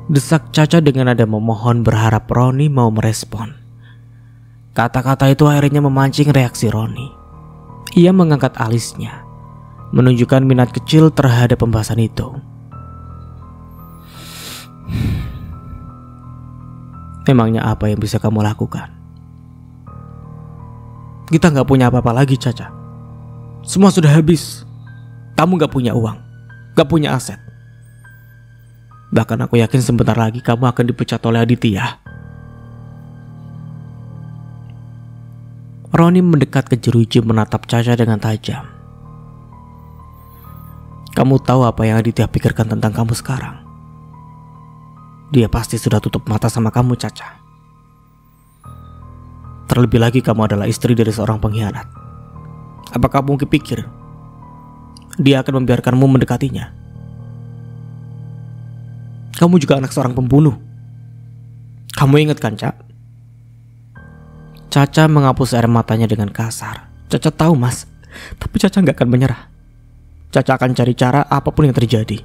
Desak Caca dengan nada memohon, berharap Roni mau merespon. Kata-kata itu akhirnya memancing reaksi Roni. Ia mengangkat alisnya, menunjukkan minat kecil terhadap pembahasan itu. Memangnya apa yang bisa kamu lakukan? Kita gak punya apa-apa lagi, Caca. Semua sudah habis. Kamu gak punya uang, gak punya aset. Bahkan aku yakin sebentar lagi kamu akan dipecat oleh Aditya. Roni mendekat ke jeruji, menatap Caca dengan tajam. Kamu tahu apa yang Aditya pikirkan tentang kamu sekarang? Dia pasti sudah tutup mata sama kamu, Caca. Terlebih lagi kamu adalah istri dari seorang pengkhianat. Apa kamu pikir dia akan membiarkanmu mendekatinya? Kamu juga anak seorang pembunuh. Kamu ingat kan, Cak? Caca menghapus air matanya dengan kasar. Caca tahu, Mas, tapi Caca gak akan menyerah. Caca akan cari cara apapun yang terjadi.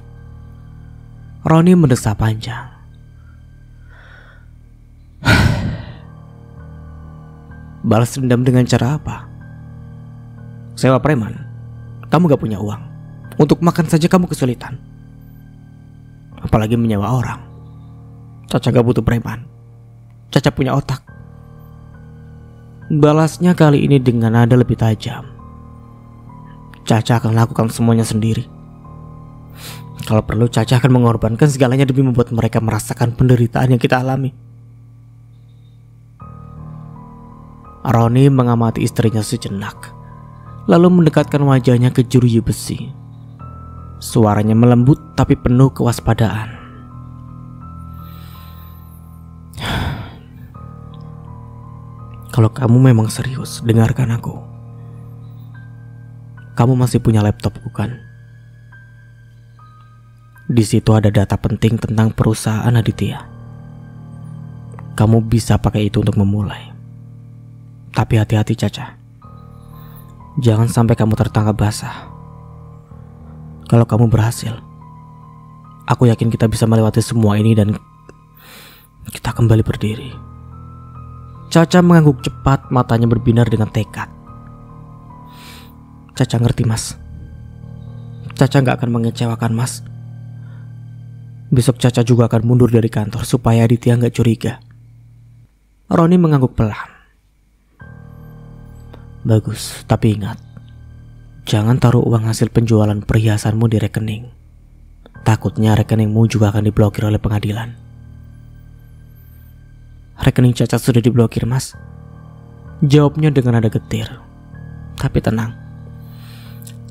Roni mendesah panjang. Balas dendam dengan cara apa? Sewa preman. Kamu gak punya uang. Untuk makan saja kamu kesulitan, apalagi menyewa orang. Caca gak butuh preman. Caca punya otak. Balasnya kali ini dengan nada lebih tajam. Caca akan lakukan semuanya sendiri. Kalau perlu Caca akan mengorbankan segalanya demi membuat mereka merasakan penderitaan yang kita alami. Roni mengamati istrinya sejenak, lalu mendekatkan wajahnya ke jeruji besi. Suaranya melembut tapi penuh kewaspadaan. Kalau kamu memang serius, dengarkan aku. Kamu masih punya laptop, bukan? Di situ ada data penting tentang perusahaan Aditya. Kamu bisa pakai itu untuk memulai. Tapi hati-hati, Caca. Jangan sampai kamu tertangkap basah. Kalau kamu berhasil, aku yakin kita bisa melewati semua ini dan kita kembali berdiri. Caca mengangguk cepat, matanya berbinar dengan tekad. Caca ngerti, Mas. Caca gak akan mengecewakan Mas. Besok Caca juga akan mundur dari kantor supaya Aditya gak curiga. Roni mengangguk pelan. Bagus, tapi ingat, jangan taruh uang hasil penjualan perhiasanmu di rekening. Takutnya rekeningmu juga akan diblokir oleh pengadilan. Rekening Caca sudah diblokir, Mas. Jawabnya dengan nada getir. Tapi tenang,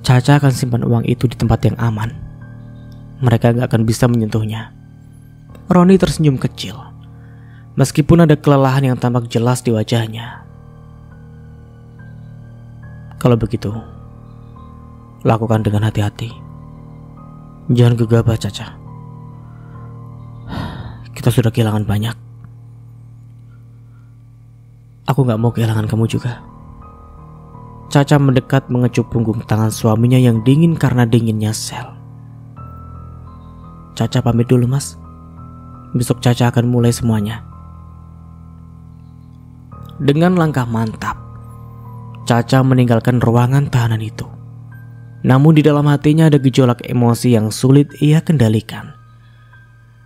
Caca akan simpan uang itu di tempat yang aman. Mereka gak akan bisa menyentuhnya. Roni tersenyum kecil, meskipun ada kelelahan yang tampak jelas di wajahnya. Kalau begitu, lakukan dengan hati-hati. Jangan gegabah, Caca. Kita sudah kehilangan banyak. Aku gak mau kehilangan kamu juga. Caca mendekat mengecup punggung tangan suaminya yang dingin karena dinginnya sel. Caca pamit dulu, Mas. Besok Caca akan mulai semuanya. Dengan langkah mantap, Caca meninggalkan ruangan tahanan itu. Namun di dalam hatinya ada gejolak emosi yang sulit ia kendalikan.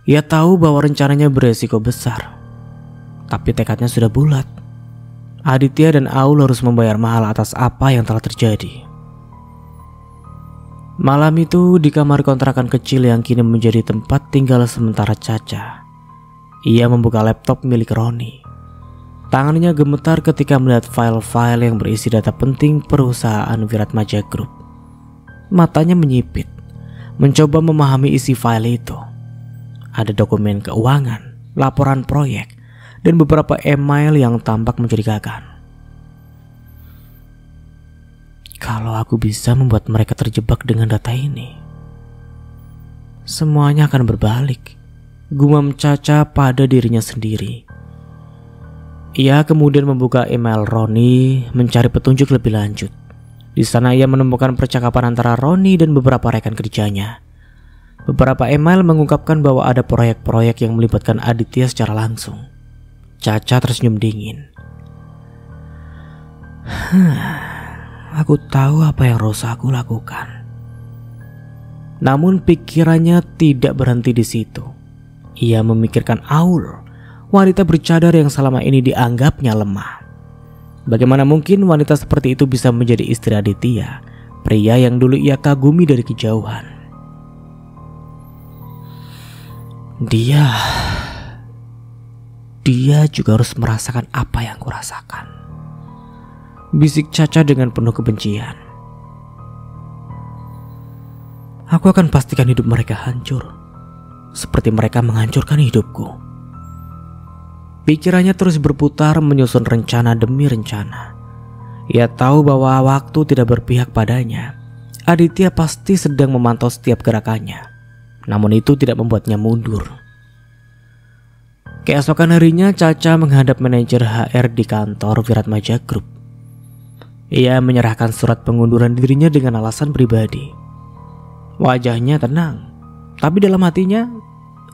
Ia tahu bahwa rencananya beresiko besar, tapi tekadnya sudah bulat. Aditya dan Aul harus membayar mahal atas apa yang telah terjadi. Malam itu di kamar kontrakan kecil yang kini menjadi tempat tinggal sementara Caca, ia membuka laptop milik Roni. Tangannya gemetar ketika melihat file-file yang berisi data penting perusahaan Wiratmaja Group. Matanya menyipit, mencoba memahami isi file itu. Ada dokumen keuangan, laporan proyek, dan beberapa email yang tampak mencurigakan. Kalau aku bisa membuat mereka terjebak dengan data ini, semuanya akan berbalik, gumam Caca pada dirinya sendiri. Ia kemudian membuka email Roni mencari petunjuk lebih lanjut. Di sana ia menemukan percakapan antara Roni dan beberapa rekan kerjanya. Beberapa email mengungkapkan bahwa ada proyek-proyek yang melibatkan Aditya secara langsung. Caca tersenyum dingin. Aku tahu apa yang Rosa aku lakukan. Namun pikirannya tidak berhenti di situ. Ia memikirkan Aul, wanita bercadar yang selama ini dianggapnya lemah. Bagaimana mungkin wanita seperti itu bisa menjadi istri Aditya, pria yang dulu ia kagumi dari kejauhan. Dia juga harus merasakan apa yang kurasakan, bisik Caca dengan penuh kebencian. Aku akan pastikan hidup mereka hancur, seperti mereka menghancurkan hidupku. Pikirannya terus berputar menyusun rencana demi rencana. Ia tahu bahwa waktu tidak berpihak padanya. Aditya pasti sedang memantau setiap gerakannya. Namun itu tidak membuatnya mundur. Keesokan harinya Caca menghadap manajer HR di kantor Wiratmaja Group. Ia menyerahkan surat pengunduran dirinya dengan alasan pribadi. Wajahnya tenang, tapi dalam hatinya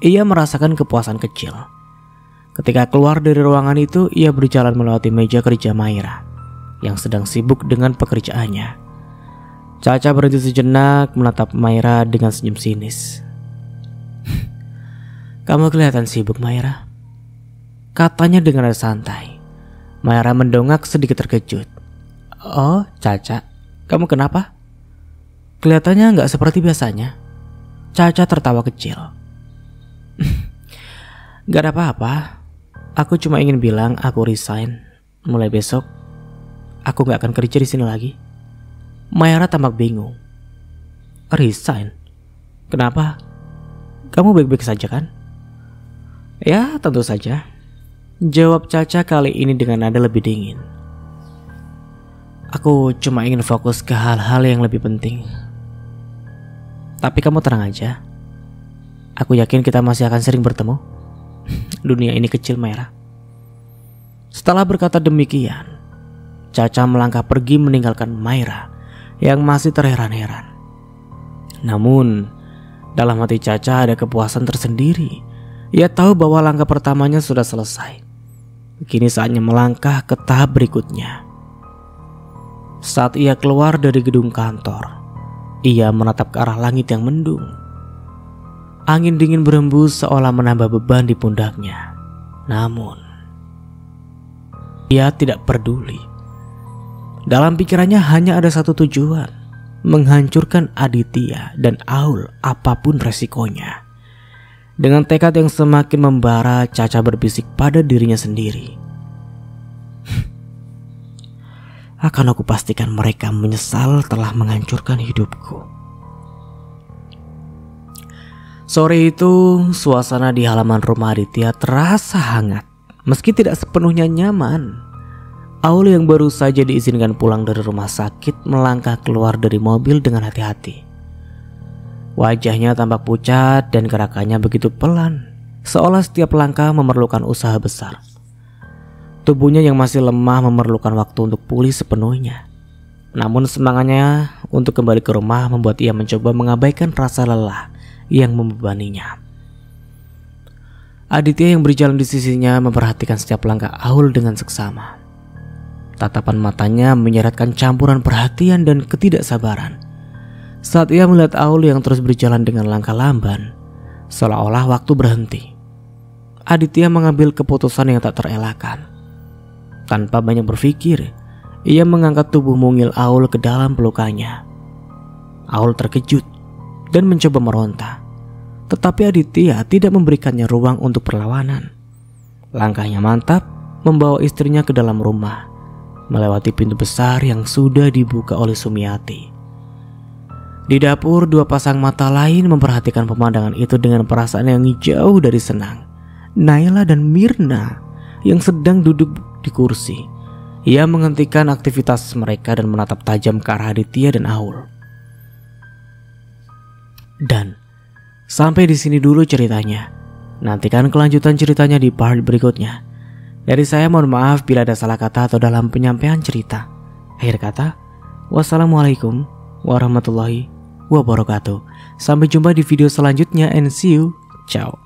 ia merasakan kepuasan kecil. Ketika keluar dari ruangan itu, ia berjalan melewati meja kerja Maira yang sedang sibuk dengan pekerjaannya. Caca berhenti sejenak menatap Maira dengan senyum sinis. Kamu kelihatan sibuk, Maira, katanya dengan nada santai. Maira mendongak sedikit terkejut. Oh, Caca, kamu kenapa? Kelihatannya nggak seperti biasanya. Caca tertawa kecil. Gak ada apa-apa. Aku cuma ingin bilang aku resign. Mulai besok, aku nggak akan kerja di sini lagi. Maira tampak bingung. Resign? Kenapa? Kamu baik-baik saja kan? Ya, tentu saja, jawab Caca kali ini dengan nada lebih dingin. Aku cuma ingin fokus ke hal-hal yang lebih penting. Tapi kamu tenang aja. Aku yakin kita masih akan sering bertemu. Dunia ini kecil, Maira. Setelah berkata demikian, Caca melangkah pergi meninggalkan Maira yang masih terheran-heran. Namun, dalam hati Caca ada kepuasan tersendiri. Ia tahu bahwa langkah pertamanya sudah selesai. Kini saatnya melangkah ke tahap berikutnya. Saat ia keluar dari gedung kantor, ia menatap ke arah langit yang mendung. Angin dingin berembus seolah menambah beban di pundaknya. Namun, ia tidak peduli. Dalam pikirannya hanya ada satu tujuan, menghancurkan Aditya dan Aul apapun resikonya. Dengan tekad yang semakin membara, Caca berbisik pada dirinya sendiri. Akan aku pastikan mereka menyesal telah menghancurkan hidupku. Sore itu, suasana di halaman rumah Aditya terasa hangat, meski tidak sepenuhnya nyaman. Aul yang baru saja diizinkan pulang dari rumah sakit melangkah keluar dari mobil dengan hati-hati. Wajahnya tampak pucat dan gerakannya begitu pelan, seolah setiap langkah memerlukan usaha besar. Tubuhnya yang masih lemah memerlukan waktu untuk pulih sepenuhnya. Namun semangatnya untuk kembali ke rumah membuat ia mencoba mengabaikan rasa lelah yang membebaninya. Aditya yang berjalan di sisinya memperhatikan setiap langkah Aul dengan seksama. Tatapan matanya menyeratkan campuran perhatian dan ketidaksabaran. Saat ia melihat Aul yang terus berjalan dengan langkah lamban, seolah-olah waktu berhenti. Aditya mengambil keputusan yang tak terelakkan. Tanpa banyak berpikir, ia mengangkat tubuh mungil Aul ke dalam pelukannya. Aul terkejut dan mencoba meronta, tetapi Aditya tidak memberikannya ruang untuk perlawanan. Langkahnya mantap membawa istrinya ke dalam rumah, melewati pintu besar yang sudah dibuka oleh Sumiati. Di dapur, dua pasang mata lain memperhatikan pemandangan itu dengan perasaan yang jauh dari senang. Naila dan Mirna yang sedang duduk di kursi. Ia menghentikan aktivitas mereka dan menatap tajam ke arah Aditya dan Aul. Dan sampai di sini dulu ceritanya. Nantikan kelanjutan ceritanya di part berikutnya. Dari saya mohon maaf bila ada salah kata atau dalam penyampaian cerita. Akhir kata, wassalamualaikum warahmatullahi wabarakatuh. Sampai jumpa di video selanjutnya and see you. Ciao.